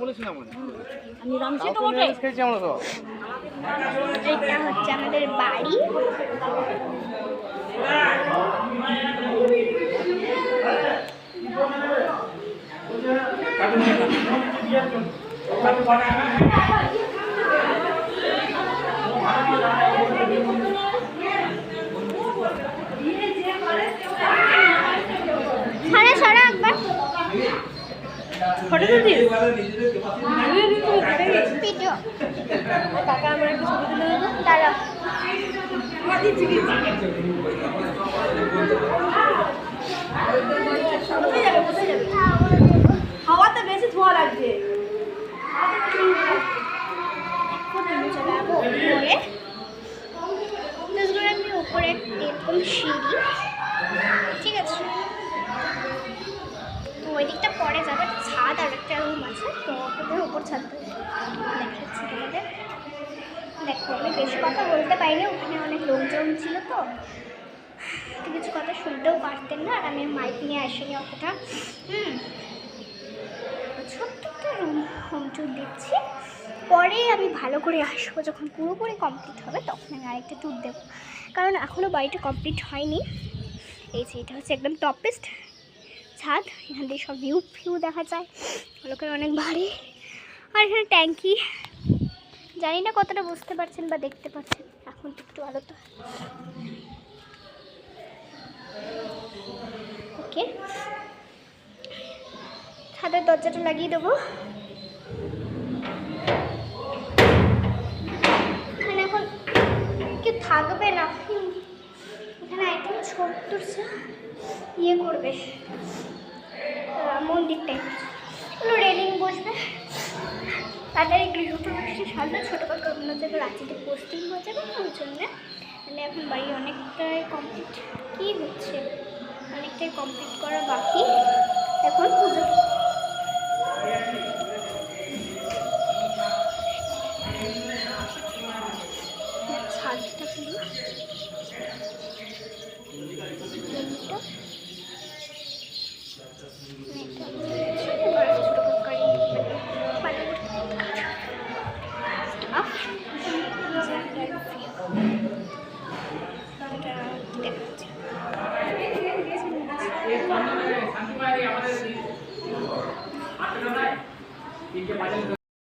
আমি রামছি তো বটে। খেয়েছি আমরা তো। এটা হচ্ছে আমাদের বাড়ি। সারা একবার ফটো তুলছিস? ভিডিও কাকা আমার একটা ছবি তুলে দেবো। দাঁড়াও। কোথায় যাবে কোথায় যাবে? হাওয়াতে বেশি ধোঁয়া লাগছে। এখন আমি চলে যাবো উপরে। আমি উপরে এরকম সিঁড়ি, ঠিক আছে? তো ওই দিকটা পরে যাবে, ছাদ আর একটা রুম আছে, তো ওদের উপর ছাদ দেখাচ্ছি তোমাদের। দেখো আমি বেশি কথা বলতে পারিনি, ওখানে অনেক লোকজন ছিল তো কিছু কথা শুনতেও পারতেন না, আর আমি মাইক নিয়ে আসিনি অতটা। ছোট্ট একটা হোম ট্যুর দিচ্ছি, পরে আমি ভালো করে আসবো, যখন পুরোপুরি কমপ্লিট হবে তখন আমি আরেকটা ট্যুর দেবো, কারণ এখনও বাড়িটা কমপ্লিট হয়নি। এই যে এটা হচ্ছে একদম টপেস্ট ছাদ, এখান থেকে সব ভিউ দেখা যায়, লোকের অনেক ভারী। আর এখানে ট্যাঙ্কি, জানি না কতটা বুঝতে পারছেন বা দেখতে পাচ্ছেন, এখন তো একটু আলো তো। ওকে, ছাদের দরজাটা লাগিয়ে দেবো। এখানে এখন কেউ থাকবে না, এখানে একদম ছোট্ট ইয়ে করবে, মন্দিরটাই কোনো রেলিং বসবে, তাদের গৃহপ্রবেশের সামনে ছোটোখাটো অন্য জায়গায় রাত্রিতে পোস্টিং হয়ে যাবে, ওই জন্যে মানে এখন বাড়ি অনেকটাই কমপ্লিট, কী হচ্ছে অনেকটাই কমপ্লিট করা বাকি, এখন পুজো